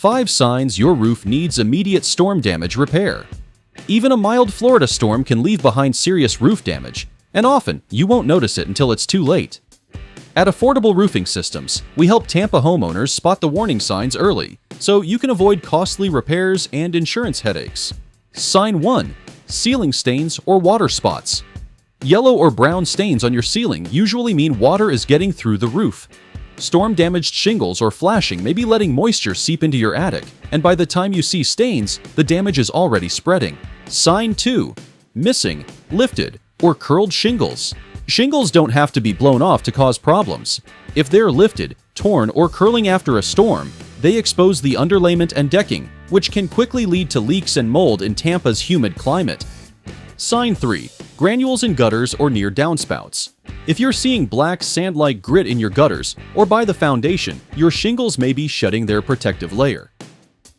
5 signs your roof needs immediate storm damage repair. Even a mild Florida storm can leave behind serious roof damage, and often you won't notice it until it's too late. At Affordable Roofing Systems, we help Tampa homeowners spot the warning signs early, so you can avoid costly repairs and insurance headaches. Sign 1. Ceiling stains or water spots. Yellow or brown stains on your ceiling usually mean water is getting through the roof. Storm-damaged shingles or flashing may be letting moisture seep into your attic, and by the time you see stains, the damage is already spreading. Sign 2. Missing, lifted, or curled shingles. Shingles don't have to be blown off to cause problems. If they're lifted, torn, or curling after a storm, they expose the underlayment and decking, which can quickly lead to leaks and mold in Tampa's humid climate. Sign 3. Granules in gutters or near downspouts. If you're seeing black sand-like grit in your gutters or by the foundation, your shingles may be shedding their protective layer.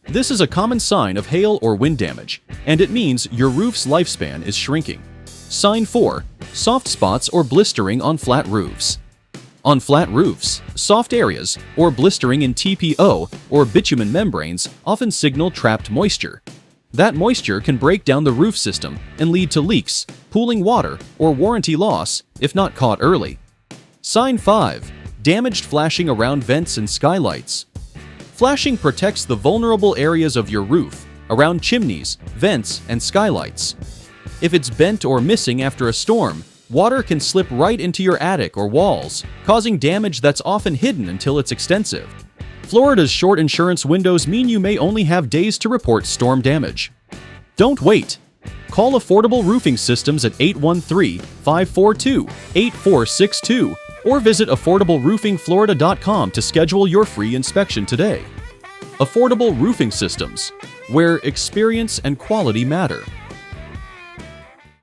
This is a common sign of hail or wind damage, and it means your roof's lifespan is shrinking. Sign 4. Soft spots or blistering on flat roofs. On flat roofs, soft areas or blistering in TPO or bitumen membranes often signal trapped moisture. That moisture can break down the roof system and lead to leaks, pooling water, or warranty loss if not caught early. Sign 5. Damaged flashing around vents and skylights. Flashing protects the vulnerable areas of your roof, around chimneys, vents, and skylights. If it's bent or missing after a storm, water can slip right into your attic or walls, causing damage that's often hidden until it's extensive. Florida's short insurance windows mean you may only have days to report storm damage. Don't wait. Call Affordable Roofing Systems at 813-542-8462 or visit affordableroofingflorida.com to schedule your free inspection today. Affordable Roofing Systems, where experience and quality matter.